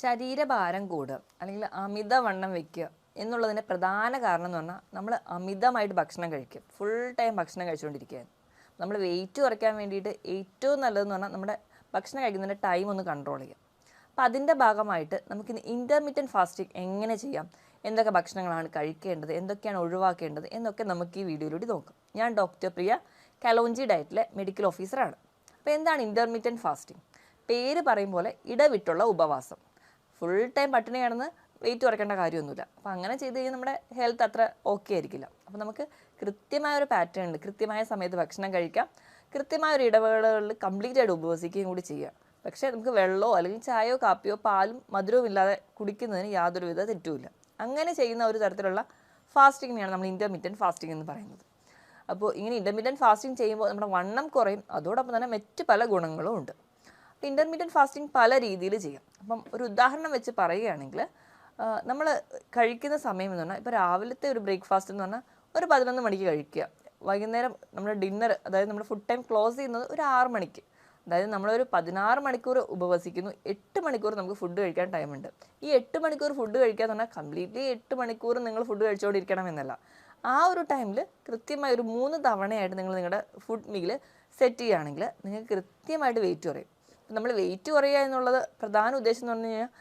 ശരീരഭാരം കൂടുക അല്ലെങ്കിൽ അമിതവണ്ണം വെക്കുക എന്നുള്ളതിൻ്റെ പ്രധാന കാരണം എന്ന് പറഞ്ഞാൽ നമ്മൾ അമിതമായിട്ട് ഭക്ഷണം കഴിക്കും. ഫുൾ ടൈം ഭക്ഷണം കഴിച്ചുകൊണ്ടിരിക്കുകയാണ്. നമ്മൾ വെയിറ്റ് കുറയ്ക്കാൻ വേണ്ടിയിട്ട് ഏറ്റവും നല്ലതെന്ന് പറഞ്ഞാൽ നമ്മുടെ ഭക്ഷണം കഴിക്കുന്നതിൻ്റെ ടൈം ഒന്ന് കൺട്രോൾ ചെയ്യുക. അപ്പോൾ അതിൻ്റെ ഭാഗമായിട്ട് നമുക്കിന്ന് ഇൻ്റർമീഡിയറ്റ് ഫാസ്റ്റിംഗ് എങ്ങനെ ചെയ്യാം, എന്തൊക്കെ ഭക്ഷണങ്ങളാണ് കഴിക്കേണ്ടത്, എന്തൊക്കെയാണ് ഒഴിവാക്കേണ്ടത് എന്നൊക്കെ നമുക്ക് ഈ വീഡിയോയിലൂടെ നോക്കാം. ഞാൻ ഡോക്ടർ പ്രിയ, കലോഞ്ചി ഡയറ്റിലെ മെഡിക്കൽ ഓഫീസറാണ്. അപ്പോൾ എന്താണ് ഇൻ്റർമീഡിയറ്റ് ഫാസ്റ്റിംഗ്? പേര് പറയും പോലെ ഇടവിട്ടുള്ള ഉപവാസം. ഫുൾ ടൈം പട്ടിണി കിടന്ന് വെയിറ്റ് കുറയ്ക്കേണ്ട കാര്യമൊന്നുമില്ല. അപ്പോൾ അങ്ങനെ ചെയ്ത് കഴിഞ്ഞാൽ നമ്മുടെ ഹെൽത്ത് അത്ര ഓക്കെ ആയിരിക്കില്ല. അപ്പോൾ നമുക്ക് കൃത്യമായൊരു പാറ്റേൺ ഉണ്ട്. കൃത്യമായ സമയത്ത് ഭക്ഷണം കഴിക്കാം, കൃത്യമായൊരു ഇടവേളകളിൽ കംപ്ലീറ്റ് ആയിട്ട് ഉപവസിക്കുകയും കൂടി ചെയ്യുക. പക്ഷേ നമുക്ക് വെള്ളമോ അല്ലെങ്കിൽ ചായയോ കാപ്പിയോ പാലും മധുരവും ഇല്ലാതെ കുടിക്കുന്നതിന് യാതൊരുവിധ തെറ്റുമില്ല. അങ്ങനെ ചെയ്യുന്ന ഒരു തരത്തിലുള്ള ഫാസ്റ്റിങ്ങിനെയാണ് നമ്മൾ ഇൻ്റർമീഡിയറ്റ് ഫാസ്റ്റിംഗ് എന്ന് പറയുന്നത്. അപ്പോൾ ഇങ്ങനെ ഇൻ്റർമീഡിയറ്റ് ഫാസ്റ്റിംഗ് ചെയ്യുമ്പോൾ നമ്മുടെ വണ്ണം കുറയും, അതോടൊപ്പം തന്നെ മറ്റ് പല ഗുണങ്ങളും ഉണ്ട്. അപ്പോൾ ഇൻ്റർമീഡിയറ്റ് ഫാസ്റ്റിംഗ് പല രീതിയിൽ ചെയ്യാം. അപ്പം ഒരു ഉദാഹരണം വെച്ച് പറയുകയാണെങ്കിൽ നമ്മൾ കഴിക്കുന്ന സമയം എന്ന് പറഞ്ഞാൽ ഇപ്പോൾ രാവിലത്തെ ഒരു ബ്രേക്ക്ഫാസ്റ്റ് എന്ന് പറഞ്ഞാൽ ഒരു 11 മണിക്ക് കഴിക്കുക. വൈകുന്നേരം നമ്മുടെ ഡിന്നർ, അതായത് നമ്മുടെ ഫുഡ് ടൈം ക്ലോസ് ചെയ്യുന്നത് ഒരു 6 മണിക്ക്. അതായത് നമ്മളൊരു 16 മണിക്കൂർ ഉപവസിക്കുന്നു, 8 മണിക്കൂർ നമുക്ക് ഫുഡ് കഴിക്കാൻ ടൈമുണ്ട്. ഈ 8 മണിക്കൂർ ഫുഡ് കഴിക്കുക എന്ന് പറഞ്ഞാൽ കംപ്ലീറ്റ്ലി 8 മണിക്കൂർ നിങ്ങൾ ഫുഡ് കഴിച്ചുകൊണ്ടിരിക്കണം എന്നല്ല. ആ ഒരു ടൈമിൽ കൃത്യമായി ഒരു 3 തവണയായിട്ട് നിങ്ങൾ നിങ്ങളുടെ ഫുഡ് മീൽ സെറ്റ് ചെയ്യുകയാണെങ്കിൽ നിങ്ങൾക്ക് കൃത്യമായിട്ട് വെയിറ്റ് കുറയും. നമ്മൾ വെയിറ്റ് കുറയുക എന്നുള്ളത് പ്രധാന ഉദ്ദേശം എന്ന് പറഞ്ഞു കഴിഞ്ഞാൽ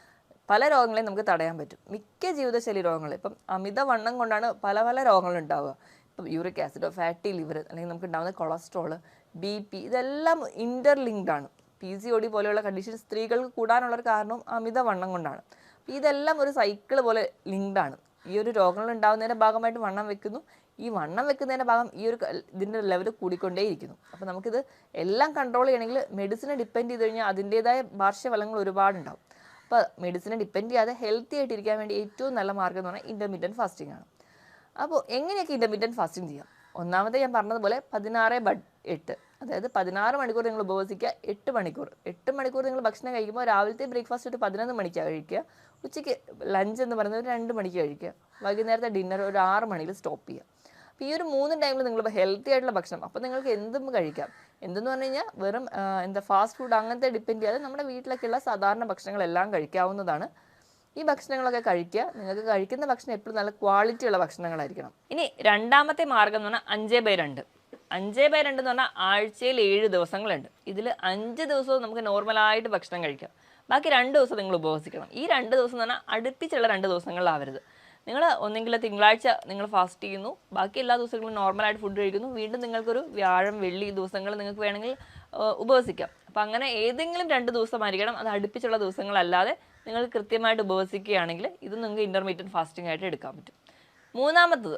പല രോഗങ്ങളെയും നമുക്ക് തടയാൻ പറ്റും. മിക്ക ജീവിതശൈലി രോഗങ്ങൾ, ഇപ്പം അമിതവണ്ണം കൊണ്ടാണ് പല പല രോഗങ്ങൾ ഉണ്ടാവുക. ഇപ്പം യൂറിക് ആസിഡോ, ഫാറ്റി ലിവർ, അല്ലെങ്കിൽ നമുക്ക് ഉണ്ടാകുന്ന കൊളസ്ട്രോള്, BP, ഇതെല്ലാം ഇൻ്റർലിങ്ക്ഡ് ആണ്. PCOD പോലെയുള്ള കണ്ടീഷൻ സ്ത്രീകൾക്ക് കൂടാനുള്ള ഒരു കാരണവും അമിതവണ്ണം കൊണ്ടാണ്. ഇതെല്ലാം ഒരു സൈക്കിൾ പോലെ ലിങ്ക്ഡ് ആണ്. ഈ ഒരു രോഗങ്ങൾ ഉണ്ടാകുന്നതിൻ്റെ ഭാഗമായിട്ട് വണ്ണം വെക്കുന്നു, ഈ വണ്ണം വെക്കുന്നതിൻ്റെ ഭാഗം ഈ ഒരു ഇതിൻ്റെ ലെവൽ കൂടിക്കൊണ്ടേയിരിക്കുന്നു. അപ്പോൾ നമുക്കിത് എല്ലാം കൺട്രോൾ ചെയ്യണമെങ്കിൽ മെഡിസിനെ ഡിപ്പെൻഡ് ചെയ്ത് കഴിഞ്ഞാൽ അതിൻ്റേതായ പാർശ്വഫലങ്ങൾ ഒരുപാടുണ്ടാവും. അപ്പോൾ മെഡിസിനെ ഡിപ്പെൻഡ് ചെയ്യാതെ ഹെൽത്തി ആയിട്ടിരിക്കാൻ വേണ്ടി ഏറ്റവും നല്ല മാർഗ്ഗം എന്ന് പറഞ്ഞാൽ ഇൻ്റർമീഡിയറ്റ് ഫാസ്റ്റിംഗ് ആണ്. അപ്പോൾ എങ്ങനെയൊക്കെ ഇൻ്റർമീഡിയറ്റ് ഫാസ്റ്റിംഗ് ചെയ്യാം? ഒന്നാമത്തെ ഞാൻ പറഞ്ഞതുപോലെ 16/8, അതായത് 16 മണിക്കൂർ നിങ്ങൾ ഉപവസിക്കുക, 8 മണിക്കൂർ നിങ്ങൾ ഭക്ഷണം കഴിക്കുമ്പോൾ രാവിലത്തെ ബ്രേക്ക്ഫാസ്റ്റ് ഒരു 11 മണിക്കാണ് കഴിക്കുക, ഉച്ചയ്ക്ക് ലഞ്ച് എന്ന് പറയുന്നത് ഒരു 2 മണിക്ക് കഴിക്കുക, വൈകുന്നേരത്തെ ഡിന്നർ ഒരു 6 മണിയിൽ സ്റ്റോപ്പ് ചെയ്യുക. അപ്പോൾ ഈ ഒരു 3 ടൈമിൽ നിങ്ങൾ ഹെൽത്തി ആയിട്ടുള്ള ഭക്ഷണം, അപ്പോൾ നിങ്ങൾക്ക് എന്തും കഴിക്കാം. എന്തെന്ന് പറഞ്ഞു കഴിഞ്ഞാൽ വെറും ഫാസ്റ്റ് ഫുഡ് അങ്ങനത്തെ ഡിപ്പെൻഡ് ചെയ്യാതെ നമ്മുടെ വീട്ടിലൊക്കെയുള്ള സാധാരണ ഭക്ഷണങ്ങളെല്ലാം കഴിക്കാവുന്നതാണ്. ഈ ഭക്ഷണങ്ങളൊക്കെ കഴിക്കുക. നിങ്ങൾക്ക് കഴിക്കുന്ന ഭക്ഷണം എപ്പോഴും നല്ല ക്വാളിറ്റി ഉള്ള ഭക്ഷണങ്ങളായിരിക്കണം. ഇനി രണ്ടാമത്തെ മാർഗ്ഗം എന്ന് പറഞ്ഞാൽ 5/2. 5/2 എന്ന് പറഞ്ഞാൽ ആഴ്ചയിൽ 7 ദിവസങ്ങളുണ്ട്. ഇതിൽ 5 ദിവസവും നമുക്ക് നോർമലായിട്ട് ഭക്ഷണം കഴിക്കാം, ബാക്കി 2 ദിവസം നിങ്ങൾ ഉപവസിക്കണം. ഈ 2 ദിവസം എന്ന് പറഞ്ഞാൽ അടുപ്പിച്ചുള്ള 2 ദിവസങ്ങളിലാവരുത്. നിങ്ങൾ ഒന്നെങ്കിൽ തിങ്കളാഴ്ച നിങ്ങൾ ഫാസ്റ്റ് ചെയ്യുന്നു, ബാക്കി എല്ലാ ദിവസങ്ങളും നോർമലായിട്ട് ഫുഡ് കഴിക്കുന്നു, വീണ്ടും നിങ്ങൾക്കൊരു വ്യാഴം വെള്ളി ദിവസങ്ങൾ നിങ്ങൾക്ക് വേണമെങ്കിൽ ഉപവസിക്കാം. അപ്പോൾ അങ്ങനെ ഏതെങ്കിലും 2 ദിവസമായിരിക്കണം, അത് അടുപ്പിച്ചുള്ള ദിവസങ്ങളല്ലാതെ നിങ്ങൾ കൃത്യമായിട്ട് ഉപവസിക്കുകയാണെങ്കിൽ ഇത് നിങ്ങൾക്ക് ഇൻ്റർമീഡിയറ്റ് ഫാസ്റ്റിംഗ് ആയിട്ട് എടുക്കാൻ പറ്റും. മൂന്നാമത്തത്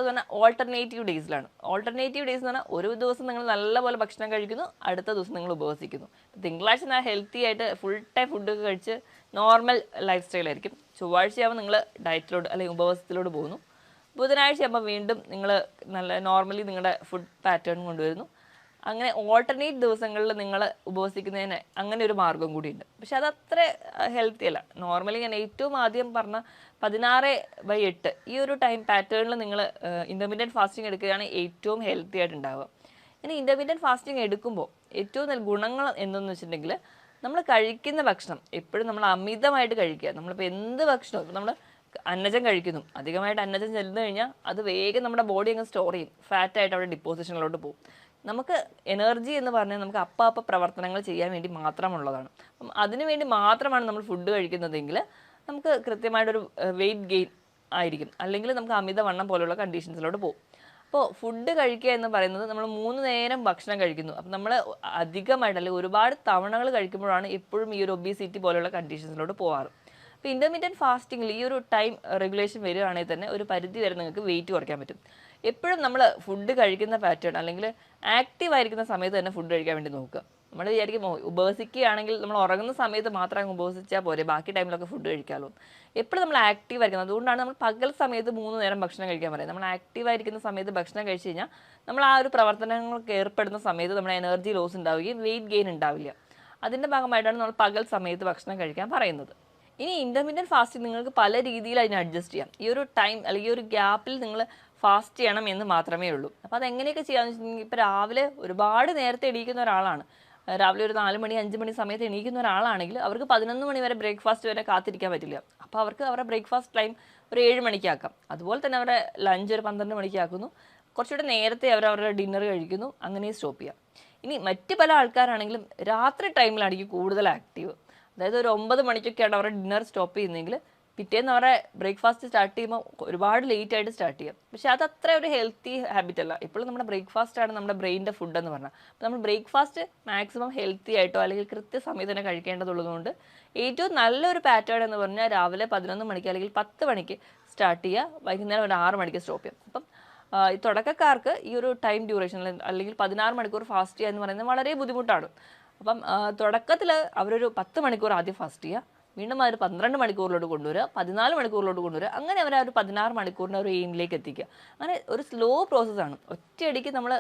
പറഞ്ഞാൽ ഓൾട്ടർനേറ്റീവ് ഡേയ്സിലാണ്. ഓൾട്ടർനേറ്റീവ് ഡേയ്സ് എന്ന് പറഞ്ഞാൽ ഒരു ദിവസം നിങ്ങൾ നല്ലപോലെ ഭക്ഷണം കഴിക്കുന്നു, അടുത്ത ദിവസം നിങ്ങൾ ഉപവസിക്കുന്നു. തിങ്കളാഴ്ച ഞാൻ ഹെൽത്തി ആയിട്ട് ഫുൾ ടൈം ഫുഡൊക്കെ കഴിച്ച് നോർമൽ ലൈഫ് സ്റ്റൈലായിരിക്കും. ചൊവ്വാഴ്ചയാകുമ്പോൾ നിങ്ങൾ ഡയറ്റിലോട്ട് അല്ലെങ്കിൽ ഉപവാസത്തിലോട്ട് പോകുന്നു. ബുധനാഴ്ചയാകുമ്പോൾ വീണ്ടും നിങ്ങൾ നല്ല നോർമലി നിങ്ങളുടെ ഫുഡ് പാറ്റേൺ കൊണ്ടുവരുന്നു. അങ്ങനെ ഓൾട്ടർനേറ്റ് ദിവസങ്ങളിൽ നിങ്ങൾ ഉപവസിക്കുന്നതിന് അങ്ങനെ ഒരു മാർഗ്ഗം കൂടിയുണ്ട്. പക്ഷെ അതത്ര ഹെൽത്തി അല്ല. നോർമലി ഞാൻ ഏറ്റവും ആദ്യം പറഞ്ഞ 16/8 ഈ ഒരു ടൈം പാറ്റേണിൽ നിങ്ങൾ ഇൻ്റർമീഡിയറ്റ് ഫാസ്റ്റിംഗ് എടുക്കുകയാണെങ്കിൽ ഏറ്റവും ഹെൽത്തി ആയിട്ട് ഉണ്ടാവുക. ഇനി ഇൻ്റർമീഡിയറ്റ് ഫാസ്റ്റിംഗ് എടുക്കുമ്പോൾ ഏറ്റവും നല്ല ഗുണങ്ങൾ എന്തെന്ന് വെച്ചിട്ടുണ്ടെങ്കിൽ നമ്മൾ കഴിക്കുന്ന ഭക്ഷണം എപ്പോഴും നമ്മൾ അമിതമായിട്ട് കഴിക്കുക. നമ്മളിപ്പോൾ എന്ത് ഭക്ഷണവും, ഇപ്പോൾ നമ്മൾ അന്നജം കഴിക്കുന്നു, അധികമായിട്ട് അന്നജം ചെല്ലുന്നു കഴിഞ്ഞാൽ അത് വേഗം നമ്മുടെ ബോഡി അങ്ങ് സ്റ്റോർ ചെയ്യും, ഫാറ്റായിട്ട് അവിടെ ഡിപ്പോസിഷനിലോട്ട് പോകും. നമുക്ക് എനർജി എന്ന് പറഞ്ഞാൽ നമുക്ക് അപ്പം പ്രവർത്തനങ്ങൾ ചെയ്യാൻ വേണ്ടി മാത്രമുള്ളതാണ്. അപ്പം അതിനു വേണ്ടി മാത്രമാണ് നമ്മൾ ഫുഡ് കഴിക്കുന്നതെങ്കിൽ നമുക്ക് കൃത്യമായിട്ടൊരു വെയിറ്റ് ഗെയിൻ ആയിരിക്കും, അല്ലെങ്കിൽ നമുക്ക് അമിതവണ്ണം പോലുള്ള കണ്ടീഷൻസിലോട്ട് പോകും. അപ്പോൾ ഫുഡ് കഴിക്കുക എന്ന് പറയുന്നത് നമ്മൾ 3 നേരം ഭക്ഷണം കഴിക്കുന്നു. അപ്പം നമ്മൾ അധികമായിട്ട് അല്ലെങ്കിൽ ഒരുപാട് തവണകൾ കഴിക്കുമ്പോഴാണ് എപ്പോഴും ഈ ഒരു ഒബീസിറ്റി പോലുള്ള കണ്ടീഷൻസിലോട്ട് പോകാറ്. അപ്പോൾ ഇൻ്റർമീഡിയറ്റ് ഫാസ്റ്റിങ്ങിൽ ഈ ഒരു ടൈം റെഗുലേഷൻ വരികയാണെങ്കിൽ തന്നെ ഒരു പരിധി വരെ നിങ്ങൾക്ക് വെയിറ്റ് കുറയ്ക്കാൻ പറ്റും. എപ്പോഴും നമ്മൾ ഫുഡ് കഴിക്കുന്ന പാറ്റേൺ അല്ലെങ്കിൽ ആക്റ്റീവ് ആയിരിക്കുന്ന സമയത്ത് തന്നെ ഫുഡ് കഴിക്കാൻ വേണ്ടി നോക്കുക. നമ്മൾ വിചാരിക്കും ഉപവസിക്കുകയാണെങ്കിൽ നമ്മൾ ഉറങ്ങുന്ന സമയത്ത് മാത്രം ഉപവസിച്ചാൽ പോരെ, ബാക്കി ടൈമിലൊക്കെ ഫുഡ് കഴിക്കാമല്ലോ. എപ്പോഴും നമ്മൾ ആക്റ്റീവ് ആയിരിക്കുന്നത്. അതുകൊണ്ടാണ് നമ്മൾ പകൽ സമയത്ത് 3 നേരം ഭക്ഷണം കഴിക്കാൻ പറയുന്നത്. നമ്മൾ ആക്റ്റീവ് ആയിരിക്കുന്ന സമയത്ത് ഭക്ഷണം കഴിച്ച് കഴിഞ്ഞാൽ നമ്മൾ ആ ഒരു പ്രവർത്തനങ്ങൾക്ക് ഏർപ്പെടുന്ന സമയത്ത് നമ്മുടെ എനർജി ലോസ് ഉണ്ടാവുകയും വെയിറ്റ് ഗെയിൻ ഉണ്ടാവില്ല. അതിൻ്റെ ഭാഗമായിട്ടാണ് നമ്മൾ പകൽ സമയത്ത് ഭക്ഷണം കഴിക്കാൻ പറയുന്നത്. ഇനി ഇൻ്റർമീഡിയറ്റ് ഫാസ്റ്റിംഗ് നിങ്ങൾക്ക് പല രീതിയിൽ അതിനെ അഡ്ജസ്റ്റ് ചെയ്യാം. ഈ ഒരു ടൈം അല്ലെങ്കിൽ ഈ ഒരു ഗ്യാപ്പിൽ നിങ്ങൾ ഫാസ്റ്റ് ചെയ്യണം എന്ന് മാത്രമേ ഉള്ളൂ. അപ്പോൾ അതെങ്ങനെയൊക്കെ ചെയ്യാമെന്ന് വെച്ചിട്ടുണ്ടെങ്കിൽ ഇപ്പോൾ രാവിലെ ഒരുപാട് നേരത്തെ എണീക്കുന്ന ഒരാളാണ്, രാവിലെ ഒരു 4 മണി 5 മണി സമയത്ത് എണീക്കുന്ന ഒരാളാണെങ്കിൽ അവർക്ക് 11 മണി വരെ ബ്രേക്ക്ഫാസ്റ്റ് വരെ കാത്തിരിക്കാൻ പറ്റില്ല. അപ്പോൾ അവർക്ക് അവരുടെ ബ്രേക്ക്ഫാസ്റ്റ് ടൈം ഒരു 7 മണിക്കാക്കാം. അതുപോലെ തന്നെ അവരുടെ ലഞ്ച് ഒരു 12 മണിക്കാക്കുന്നു. കുറച്ചുകൂടെ നേരത്തെ അവരുടെ ഡിന്നർ കഴിക്കുന്നു. അങ്ങനെ സ്റ്റോപ്പ് ചെയ്യാം. ഇനി മറ്റ് പല ആൾക്കാരാണെങ്കിലും രാത്രി ടൈമിലായിരിക്കും കൂടുതൽ ആക്റ്റീവ്. അതായത് ഒരു 9 മണിക്കൊക്കെയാണ് അവരുടെ ഡിന്നർ സ്റ്റോപ്പ് ചെയ്യുന്നതെങ്കിൽ പിറ്റേന്ന് അവരുടെ ബ്രേക്ക്ഫാസ്റ്റ് സ്റ്റാർട്ട് ചെയ്യുമ്പോൾ ഒരുപാട് ലേറ്റ് ആയിട്ട് സ്റ്റാർട്ട് ചെയ്യാം. പക്ഷേ അത് അത്ര ഒരു ഹെൽത്തി ഹാബിറ്റ് അല്ല. ഇപ്പോഴും നമ്മുടെ ബ്രേക്ക്ഫാസ്റ്റ് ആണ് നമ്മുടെ ബ്രെയിനിൻ്റെ ഫുഡ് എന്ന് പറഞ്ഞാൽ. അപ്പോൾ നമ്മൾ ബ്രേക്ക്ഫാസ്റ്റ് മാക്സിമം ഹെൽത്തി ആയിട്ടോ അല്ലെങ്കിൽ കൃത്യസമയത്ത് തന്നെ കഴിക്കേണ്ടതുള്ളതുകൊണ്ട് ഏറ്റവും നല്ലൊരു പാറ്റേൺ എന്ന് പറഞ്ഞാൽ രാവിലെ 11 മണിക്ക് അല്ലെങ്കിൽ 10 മണിക്ക് സ്റ്റാർട്ട് ചെയ്യുക, വൈകുന്നേരം ഒരു 6 മണിക്ക് സ്റ്റോപ്പ് ചെയ്യാം. അപ്പം ഈ തുടക്കക്കാർക്ക് ഈ ഒരു ടൈം ഡ്യൂറേഷൻ അല്ലെങ്കിൽ 16 മണിക്കൂർ ഫാസ്റ്റ് ചെയ്യുക എന്ന് പറയുന്നത് വളരെ ബുദ്ധിമുട്ടാണ്. അപ്പം തുടക്കത്തിൽ അവരൊരു 10 മണിക്കൂർ ആദ്യം ഫാസ്റ്റ് ചെയ്യുക, വീണ്ടും അവർ 12 മണിക്കൂറിലോട്ട് കൊണ്ടുവരിക, 14 മണിക്കൂറിലോട്ട് കൊണ്ടുവരിക, അങ്ങനെ അവർ ആ ഒരു 16 മണിക്കൂറിൻ്റെ ഒരു എയിമിലേക്ക് എത്തിക്കുക. അങ്ങനെ ഒരു സ്ലോ പ്രോസസ്സാണ്. ഒറ്റയടിക്ക് നമ്മൾ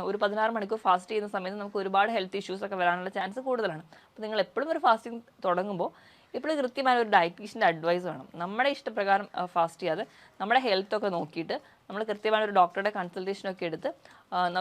ഒരു 16 മണിക്കൂർ ഫാസ്റ്റ് ചെയ്യുന്ന സമയത്ത് നമുക്ക് ഒരുപാട് ഹെൽത്ത് ഇഷ്യൂസ് ഒക്കെ വരാനുള്ള ചാൻസ് കൂടുതലാണ്. അപ്പോൾ നിങ്ങൾ എപ്പോഴും ഒരു ഫാസ്റ്റിംഗ് തുടങ്ങുമ്പോൾ ഇപ്പോഴും കൃത്യമായ ഒരു ഡയറ്റീഷ്യൻ്റെ അഡ്വൈസ് വേണം. നമ്മുടെ ഇഷ്ടപ്രകാരം ഫാസ്റ്റ് ചെയ്യാതെ നമ്മുടെ ഹെൽത്തൊക്കെ നോക്കിയിട്ട് നമ്മൾ കൃത്യമായ ഒരു ഡോക്ടറുടെ കൺസൾട്ടേഷനൊക്കെ എടുത്ത്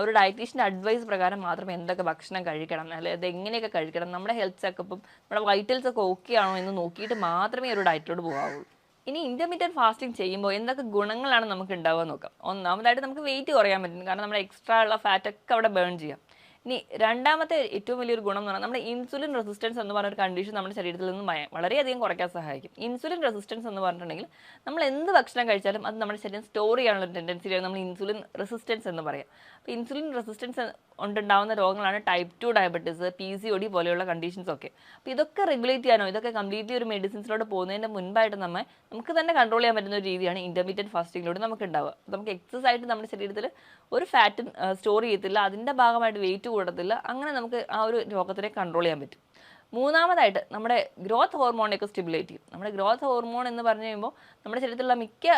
ഒരു ഡയറ്റീഷ്യൻ്റെ അഡ്വൈസ് പ്രകാരം മാത്രമേ എന്തൊക്കെ ഭക്ഷണം കഴിക്കണം, അല്ലെങ്കിൽ അത് എങ്ങനെയൊക്കെ കഴിക്കണം, നമ്മുടെ ഹെൽത്ത് ചെക്കപ്പും നമ്മുടെ വൈറ്റൽസ് ഒക്കെ ഓക്കെ ആണോ എന്ന് നോക്കിയിട്ട് മാത്രമേ ഒരു ഡയറ്റിലോട്ട് പോകാവുള്ളൂ. ഇനി ഇൻ്റർമീഡിയറ്റ് ഫാസ്റ്റിംഗ് ചെയ്യുമ്പോൾ എന്തൊക്കെ ഗുണങ്ങളാണ് നമുക്ക് ഉണ്ടാവുക നോക്കാം. ഒന്നാമതായിട്ട് നമുക്ക് വെയിറ്റ് കുറയാൻ പറ്റും, കാരണം നമ്മുടെ എക്സ്ട്രാ ഉള്ള ഫാറ്റൊക്കെ അവിടെ ബേൺ ചെയ്യാം. ഇനി രണ്ടാമത്തെ ഏറ്റവും വലിയൊരു ഗുണം എന്ന് പറഞ്ഞാൽ നമ്മുടെ ഇൻസുലിൻ റെസിസ്റ്റൻസ് എന്ന് പറഞ്ഞ ഒരു കണ്ടീഷൻ നമ്മുടെ ശരീരത്തിൽ നിന്ന് വളരെയധികം കുറയ്ക്കാൻ സഹായിക്കും. ഇൻസുലിൻ റെസിസ്റ്റൻസ് എന്ന് പറഞ്ഞിട്ടുണ്ടെങ്കിൽ നമ്മൾ എന്ത് ഭക്ഷണം കഴിച്ചാലും അത് നമ്മുടെ ശരീരം സ്റ്റോർ ചെയ്യാനുള്ള ടെൻഡൻസിയാണ് നമ്മൾ ഇൻസുലിൻ റെസിസ്റ്റൻസ് എന്ന് പറയാം. അപ്പോൾ ഇൻസുലിൻ റെസിസ്റ്റൻസ് കൊണ്ടുണ്ടാകുന്ന രോഗങ്ങളാണ് ടൈപ്പ് 2 ഡയബറ്റീസ്, PCOD പോലെയുള്ള കണ്ടീഷൻസ് ഒക്കെ. അപ്പോൾ ഇതൊക്കെ റെഗുലേറ്റ് ചെയ്യാനോ ഇതൊക്കെ കംപ്ലീറ്റ്ലി ഒരു മെഡിസിൻസിലോട്ട് പോകുന്നതിൻ്റെ മുൻപായിട്ട് നമുക്ക് തന്നെ കൺട്രോൾ ചെയ്യാൻ പറ്റുന്ന ഒരു രീതിയാണ് ഇൻ്റർമീഡിയറ്റ് ഫാസ്റ്റിങ്ങിലൂടെ നമുക്ക് ഉണ്ടാവുക. നമുക്ക് എക്സസ് ആയിട്ട് നമ്മുടെ ശരീരത്തിൽ ഒരു ഫാറ്റും സ്റ്റോർ ചെയ്യത്തില്ല, അതിൻ്റെ ഭാഗമായിട്ട് വെയിറ്റ് കൂടത്തില്ല. അങ്ങനെ നമുക്ക് ആ ഒരു രോഗത്തിനെ കൺട്രോൾ ചെയ്യാൻ പറ്റും. മൂന്നാമതായിട്ട് നമ്മുടെ ഗ്രോത്ത് ഹോർമോണിനെയൊക്കെ സ്റ്റിമുലേറ്റ് ചെയ്യും. നമ്മുടെ ഗ്രോത്ത് ഹോർമോൺ എന്ന് പറഞ്ഞു കഴിയുമ്പോൾ നമ്മുടെ ശരീരത്തിലുള്ള മിക്ക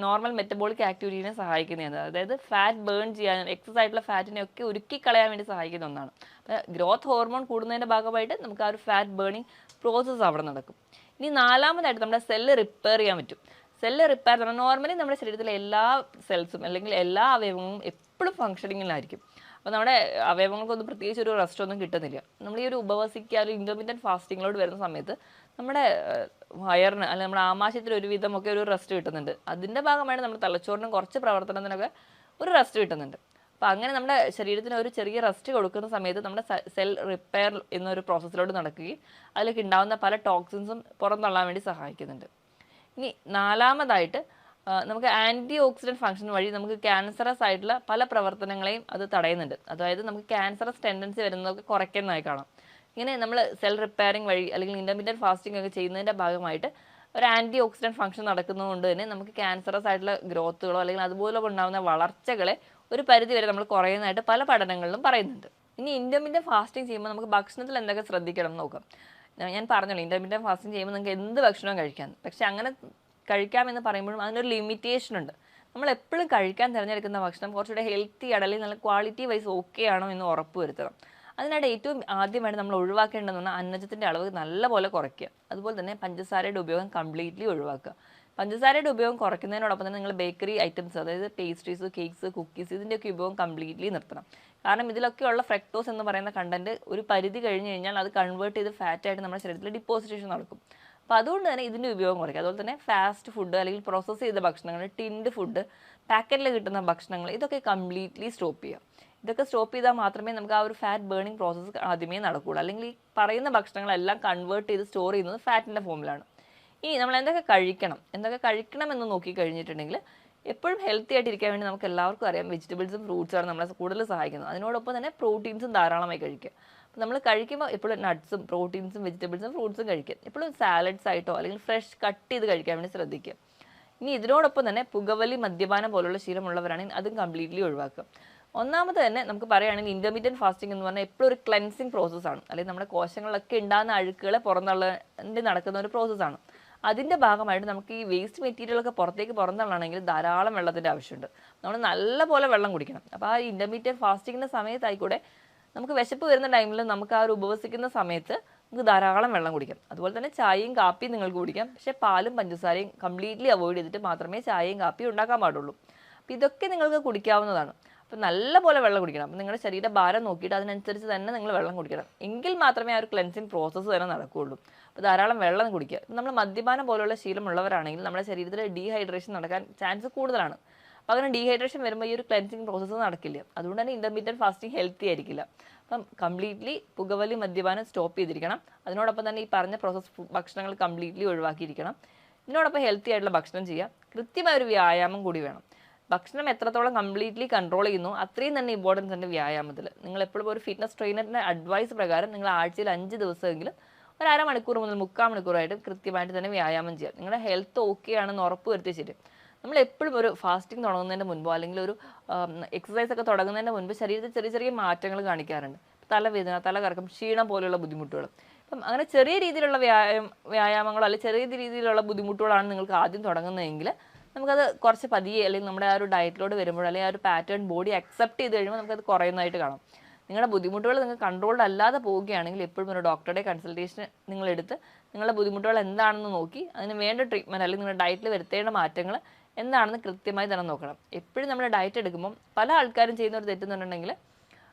നോർമൽ മെറ്റബോളിക് ആക്ടിവിറ്റീനെ സഹായിക്കുന്നതാണ്. അതായത് ഫാറ്റ് ബേൺ ചെയ്യാനും എക്സസ് ആയിട്ടുള്ള ഫാറ്റിനെയൊക്കെ ഉരുക്കി കളയാൻ വേണ്ടി സഹായിക്കുന്ന ഒന്നാണ്. അപ്പോൾ ഗ്രോത്ത് ഹോർമോൺ കൂടുന്നതിൻ്റെ ഭാഗമായിട്ട് നമുക്ക് ആ ഒരു ഫാറ്റ് ബേണിംഗ് പ്രോസസ്സ് അവിടെ നടക്കും. ഇനി നാലാമതായിട്ട് നമ്മുടെ സെല്ല് റിപ്പയർ ചെയ്യാൻ പറ്റും. സെല്ല് റിപ്പയർ എന്ന് പറഞ്ഞാൽ നോർമലി നമ്മുടെ ശരീരത്തിലെ എല്ലാ സെൽസും അല്ലെങ്കിൽ എല്ലാ അവയവങ്ങളും എപ്പോഴും ഫങ്ഷനിങ്ങിലായിരിക്കും. അപ്പോൾ നമ്മുടെ അവയവങ്ങൾക്കൊന്നും പ്രത്യേകിച്ച് ഒരു റെസ്റ്റ് ഒന്നും കിട്ടുന്നില്ല. നമ്മൾ ഈ ഒരു ഉപവസിക്കുക ഒരു ഇൻ്റർമീഡിയറ്റ് ഫാസ്റ്റിങ്ങിലോട്ട് വരുന്ന സമയത്ത് നമ്മുടെ വയറിന് അല്ലെങ്കിൽ നമ്മുടെ ആമാശയത്തിൽ ഒരു വിധമൊക്കെ ഒരു റെസ്റ്റ് കിട്ടുന്നുണ്ട്. അതിൻ്റെ ഭാഗമായിട്ട് നമ്മുടെ തലച്ചോറിനും കുറച്ച് പ്രവർത്തനത്തിനൊക്കെ ഒരു റെസ്റ്റ് കിട്ടുന്നുണ്ട്. അപ്പോൾ അങ്ങനെ നമ്മുടെ ശരീരത്തിന് ഒരു ചെറിയ റെസ്റ്റ് കൊടുക്കുന്ന സമയത്ത് നമ്മുടെ സെൽ റിപ്പയർ എന്നൊരു പ്രോസസ്സിലോട്ട് നടക്കുകയും അതിലേക്ക് ഉണ്ടാകുന്ന പല ടോക്സിൻസും പുറന്തള്ളാൻ വേണ്ടി സഹായിക്കുന്നുണ്ട്. ഇനി നാലാമതായിട്ട് നമുക്ക് ആൻറ്റി ഓക്സിഡൻറ്റ് ഫംഗ്ഷൻ വഴി നമുക്ക് ക്യാൻസറസ് ആയിട്ടുള്ള പല പ്രവർത്തനങ്ങളെയും അത് തടയുന്നുണ്ട്. അതായത് നമുക്ക് ക്യാൻസറസ് ടെൻഡൻസി വരുന്നതൊക്കെ കുറയ്ക്കുന്നതായി കാണാം. ഇങ്ങനെ നമ്മൾ സെൽ റിപ്പയറിംഗ് വഴി അല്ലെങ്കിൽ ഇൻ്റർമീഡിയറ്റ് ഫാസ്റ്റിംഗ് ഒക്കെ ചെയ്യുന്നതിൻ്റെ ഭാഗമായിട്ട് ഒരു ആൻറ്റി ഓക്സിഡൻറ്റ് ഫംഗ്ഷൻ നടക്കുന്നതുകൊണ്ട് തന്നെ നമുക്ക് ക്യാൻസറസ് ആയിട്ടുള്ള ഗ്രോത്തുകളോ അല്ലെങ്കിൽ അതുപോലെ ഉണ്ടാകുന്ന വളർച്ചകളെ ഒരു പരിധി വരെ നമ്മൾ കുറയുന്നതായിട്ട് പല പഠനങ്ങളിലും പറയുന്നുണ്ട്. ഇനി ഇൻ്റർമീഡിയറ്റ് ഫാസ്റ്റിംഗ് ചെയ്യുമ്പോൾ നമുക്ക് ഭക്ഷണത്തിൽ എന്തൊക്കെ ശ്രദ്ധിക്കണം എന്ന് നോക്കാം. ഞാൻ പറഞ്ഞല്ലോ ഇൻ്റർമീഡിയറ്റ് ഫാസ്റ്റിംഗ് ചെയ്യുമ്പോൾ നിങ്ങൾക്ക് എന്ത് ഭക്ഷണവും കഴിക്കാം. പക്ഷെ അങ്ങനെ കഴിക്കാമെന്ന് പറയുമ്പോഴും അതിനൊരു ലിമിറ്റേഷൻ ഉണ്ട്. നമ്മൾ എപ്പോഴും കഴിക്കാൻ തിരഞ്ഞെടുക്കുന്ന ഭക്ഷണം കുറച്ചുകൂടെ ഹെൽത്തി ആണ് അല്ലെങ്കിൽ നല്ല ക്വാളിറ്റി വൈസ് ഓക്കെ ആണോ എന്ന് ഉറപ്പ് വരുത്തണം. അതിനായിട്ട് ഏറ്റവും ആദ്യമായിട്ട് നമ്മൾ ഒഴിവാക്കേണ്ടതെന്ന് പറഞ്ഞാൽ അന്നജത്തിൻ്റെ അളവ് നല്ലപോലെ കുറയ്ക്കുക. അതുപോലെ തന്നെ പഞ്ചസാരയുടെ ഉപയോഗം കംപ്ലീറ്റ്ലി ഒഴിവാക്കുക. പഞ്ചസാരയുടെ ഉപയോഗം കുറയ്ക്കുന്നതിനോടൊപ്പം തന്നെ നിങ്ങൾ ബേക്കറി ഐറ്റംസ് അതായത് പേസ്ട്രീസ്, കേക്ക്സ്, കുക്കീസ് ഇതിൻ്റെയൊക്കെ ഉപയോഗം കംപ്ലീറ്റ്ലി നിർത്തണം. കാരണം ഇതിലൊക്കെയുള്ള ഫ്രക്ടോസ് എന്ന് പറയുന്ന കണ്ടന്റ് ഒരു പരിധി കഴിഞ്ഞ് കഴിഞ്ഞാൽ അത് കൺവേർട്ട് ചെയ്ത് ഫാറ്റായിട്ട് നമ്മുടെ ശരീരത്തിൽ ഡിപ്പോസിറ്റേഷൻ നടക്കും. അപ്പോൾ അതുകൊണ്ട് തന്നെ ഇതിൻ്റെ ഉപയോഗം കുറയ്ക്കുക. അതുപോലെ തന്നെ ഫാസ്റ്റ് ഫുഡ് അല്ലെങ്കിൽ പ്രോസസ്സ് ചെയ്ത ഭക്ഷണങ്ങൾ, ടിൻഡ് ഫുഡ്, പാക്കറ്റിൽ കിട്ടുന്ന ഭക്ഷണങ്ങൾ ഇതൊക്കെ കംപ്ലീറ്റ്ലി സ്റ്റോപ്പ് ചെയ്യുക. ഇതൊക്കെ സ്റ്റോപ്പ് ചെയ്താൽ മാത്രമേ നമുക്ക് ആ ഒരു ഫാറ്റ് ബേണിംഗ് പ്രോസസ്സ് ആദ്യമേ നടക്കുകയുള്ളൂ. അല്ലെങ്കിൽ ഈ പറയുന്ന ഭക്ഷണങ്ങളെല്ലാം കൺവേർട്ട് ചെയ്ത് സ്റ്റോർ ചെയ്യുന്നത് ഫാറ്റിൻ്റെ ഫോമിലാണ്. ഇനി നമ്മൾ എന്തൊക്കെ കഴിക്കണം എന്ന് നോക്കി കഴിഞ്ഞിട്ടുണ്ടെങ്കിൽ എപ്പോഴും ഹെൽത്തി ആയിട്ടിരിക്കാൻ വേണ്ടി നമുക്ക് എല്ലാവർക്കും അറിയാം വെജിറ്റബിൾസും ഫ്രൂട്ട്സാണ് നമ്മളെ കൂടുതൽ സഹായിക്കുന്നത്. അതിനോടൊപ്പം തന്നെ പ്രോട്ടീൻസും ധാരാളമായി കഴിക്കുക. അപ്പോൾ നമ്മൾ കഴിക്കുമ്പോൾ എപ്പോഴും നട്ട്സും പ്രോട്ടീൻസും വെജിറ്റബിൾസും ഫ്രൂട്ട്സും കഴിക്കുക. എപ്പോഴും സാലഡ്സ് ആയിട്ടോ അല്ലെങ്കിൽ ഫ്രഷ് കട്ട് ചെയ്ത് കഴിക്കാൻ വേണ്ടി ശ്രദ്ധിക്കുക. ഇനി ഇതിനോടൊപ്പം തന്നെ പുകവലി, മദ്യപാനം പോലുള്ള ശീലമുള്ളവരാണെങ്കിൽ അതും കംപ്ലീറ്റ്ലി ഒഴിവാക്കുക. ഒന്നാമത് തന്നെ നമുക്ക് പറയുകയാണെങ്കിൽ ഇൻ്റർമീഡിയറ്റ് ഫാസ്റ്റിംഗ് എന്ന് പറഞ്ഞാൽ എപ്പോഴും ഒരു ക്ലെൻസിങ് പ്രോസസ്സാണ്. അല്ലെങ്കിൽ നമ്മുടെ കോശങ്ങളിലൊക്കെ ഉണ്ടാകുന്ന അഴുക്കുകളെ പുറന്തള്ളേണ്ടി നടക്കുന്ന ഒരു പ്രോസസ്സാണ്. അതിൻ്റെ ഭാഗമായിട്ട് നമുക്ക് ഈ വേസ്റ്റ് മെറ്റീരിയലൊക്കെ പുറന്തള്ളണമെങ്കിൽ ധാരാളം വെള്ളത്തിൻ്റെ ആവശ്യമുണ്ട്. നമ്മൾ നല്ലപോലെ വെള്ളം കുടിക്കണം. അപ്പോൾ ആ ഇൻ്റർമീഡിയറ്റ് ഫാസ്റ്റിങ്ങിൻ്റെ സമയത്തായിക്കൂടെ നമുക്ക് വിശപ്പ് വരുന്ന ടൈമിൽ നമുക്ക് ആ ഒരു ഉപവസിക്കുന്ന സമയത്ത് നമുക്ക് ധാരാളം വെള്ളം കുടിക്കാം. അതുപോലെ തന്നെ ചായയും കാപ്പിയും നിങ്ങൾക്ക് കുടിക്കാം. പക്ഷേ പാലും പഞ്ചസാരയും കംപ്ലീറ്റ്ലി അവോയ്ഡ് ചെയ്തിട്ട് മാത്രമേ ചായയും കാപ്പിയും ഉണ്ടാക്കാൻ പാടുള്ളൂ. അപ്പോൾ ഇതൊക്കെ നിങ്ങൾക്ക് കുടിക്കാവുന്നതാണ്. അപ്പോൾ നല്ലപോലെ വെള്ളം കുടിക്കണം. അപ്പോൾ നിങ്ങളുടെ ശരീരഭാരം നോക്കിയിട്ട് അതിനനുസരിച്ച് തന്നെ നിങ്ങൾ വെള്ളം കുടിക്കണം. എങ്കിൽ മാത്രമേ ആ ഒരു ക്ലെൻസിങ് പ്രോസസ്സ് തന്നെ നടക്കുകയുള്ളൂ. അപ്പോൾ ധാരാളം വെള്ളം കുടിക്കുക. നമ്മൾ മദ്യപാനം പോലുള്ള ശീലമുള്ളവരാണെങ്കിൽ നമ്മുടെ ശരീരത്തിൽ ഡീഹൈഡ്രേഷൻ നടക്കാൻ ചാൻസ് കൂടുതലാണ്. അപ്പോൾ അങ്ങനെ ഡീഹൈഡ്രേഷൻ വരുമ്പോൾ ഈ ഒരു ക്ലെൻസിങ് പ്രോസസ്സ് നടക്കില്ല. അതുകൊണ്ട് തന്നെ ഇൻ്റർമീഡിയറ്റ് ഫാസ്റ്റിംഗ് ഹെൽത്തി ആയിരിക്കില്ല. അപ്പം കംപ്ലീറ്റ്ലി പുകവലി മദ്യപാനം സ്റ്റോപ്പ് ചെയ്തിരിക്കണം. അതിനോടൊപ്പം തന്നെ ഈ പറഞ്ഞ പ്രോസസ്സ് ഭക്ഷണങ്ങൾ കംപ്ലീറ്റ്ലി ഒഴിവാക്കിയിരിക്കണം. ഇതിനോടൊപ്പം ഹെൽത്തി ആയിട്ടുള്ള ഭക്ഷണം ചെയ്യുക. കൃത്യമായ ഒരു വ്യായാമം കൂടി വേണം. ഭക്ഷണം എത്രത്തോളം കംപ്ലീറ്റ്ലി കൺട്രോൾ ചെയ്യുന്നു അത്രയും തന്നെ ഇമ്പോർട്ടൻസ് ഉണ്ട് വ്യായാമത്തിൽ. നിങ്ങൾ എപ്പോഴും ഒരു ഫിറ്റ്നസ് ട്രെയിനറിൻ്റെ അഡ്വൈസ് പ്രകാരം നിങ്ങൾ ആഴ്ചയിൽ 5 ദിവസമെങ്കിലും ഒരു അരമണിക്കൂർ മുതൽ 3/4 മണിക്കൂറായിട്ട് കൃത്യമായിട്ട് തന്നെ വ്യായാമം ചെയ്യുക. നിങ്ങളുടെ ഹെൽത്ത് ഓക്കെ ആണെന്ന് ഉറപ്പ് വരുത്തിയ ശരി. നമ്മൾ എപ്പോഴും ഒരു ഫാസ്റ്റിംഗ് തുടങ്ങുന്നതിൻ്റെ മുൻപോ അല്ലെങ്കിൽ ഒരു എക്സസൈസ് ഒക്കെ തുടങ്ങുന്നതിൻ്റെ മുൻപ് ശരീരത്തിൽ ചെറിയ ചെറിയ മാറ്റങ്ങൾ കാണിക്കാറുണ്ട്. തലവേദന, തലകറക്കം, ക്ഷീണം പോലെയുള്ള ബുദ്ധിമുട്ടുകൾ. അപ്പം അങ്ങനെ ചെറിയ രീതിയിലുള്ള വ്യായാമങ്ങളോ അല്ലെങ്കിൽ ചെറിയ രീതിയിലുള്ള ബുദ്ധിമുട്ടുകളാണ് നിങ്ങൾക്ക് ആദ്യം തുടങ്ങുന്നതെങ്കിൽ നമുക്കത് കുറച്ച് പതിയെ അല്ലെങ്കിൽ നമ്മുടെ ആ ഒരു ഡയറ്റിലോട് വരുമ്പോൾ അല്ലെങ്കിൽ ആ ഒരു പാറ്റേൺ ബോഡി അക്സെപ്റ്റ് ചെയ്ത് കഴിയുമ്പോൾ നമുക്കത് കുറയുന്നതായിട്ട് കാണാം. നിങ്ങളുടെ ബുദ്ധിമുട്ടുകൾ നിങ്ങൾക്ക് കൺട്രോൾഡ് അല്ലാതെ പോവുകയാണെങ്കിൽ എപ്പോഴും ഒരു ഡോക്ടറുടെ കൺസൾട്ടേഷൻ നിങ്ങളെടുത്ത് നിങ്ങളുടെ ബുദ്ധിമുട്ടുകൾ എന്താണെന്ന് നോക്കി അതിന് വേണ്ട ട്രീറ്റ്മെൻറ്റ് അല്ലെങ്കിൽ നിങ്ങളുടെ ഡയറ്റിൽ വരുത്തേണ്ട മാറ്റങ്ങൾ എന്താണെന്ന് കൃത്യമായി തന്നെ നോക്കണം. എപ്പോഴും നമ്മൾ ഡയറ്റ് എടുക്കുമ്പോൾ പല ആൾക്കാരും ചെയ്യുന്ന ഒരു തെറ്റെന്നുണ്ടെങ്കിൽ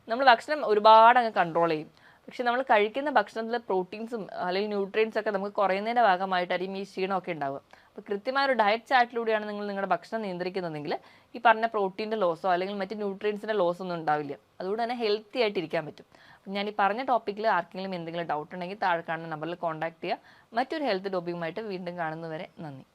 നമ്മൾ ഭക്ഷണം ഒരുപാട് അങ്ങ് കൺട്രോൾ ചെയ്യും. പക്ഷെ നമ്മൾ കഴിക്കുന്ന ഭക്ഷണത്തിൽ പ്രോട്ടീൻസും അല്ലെങ്കിൽ ന്യൂട്രിയൻസ് ഒക്കെ നമുക്ക് കുറയുന്നതിൻ്റെ ഭാഗമായിട്ടായിരിക്കും ഈ ക്ഷീണമൊക്കെ ഉണ്ടാവുക. അപ്പോൾ കൃത്യമായ ഒരു ഡയറ്റ് ചാർട്ടിലൂടെയാണ് നിങ്ങൾ നിങ്ങളുടെ ഭക്ഷണം നിയന്ത്രിക്കുന്നതെങ്കിൽ ഈ പറഞ്ഞ പ്രോട്ടീൻ്റെ ലോസോ അല്ലെങ്കിൽ മറ്റ് ന്യൂട്രിയൻസിൻ്റെ ലോസോ ഒന്നും ഉണ്ടാവില്ല. അതുകൊണ്ട് തന്നെ ഹെൽത്തി ആയിട്ട് ഇരിക്കാൻ പറ്റും. ഞാൻ ഈ പറഞ്ഞ ടോപ്പിക്കിൽ ആർക്കെങ്കിലും എന്തെങ്കിലും ഡൗട്ട് ഉണ്ടെങ്കിൽ താഴെ കാണുന്ന നമ്പറിൽ കോൺടാക്ട് ചെയ്യുക. മറ്റൊരു ഹെൽത്ത് ടോപ്പിക്കുമായിട്ട് വീണ്ടും കാണുന്നവരെ നന്ദി.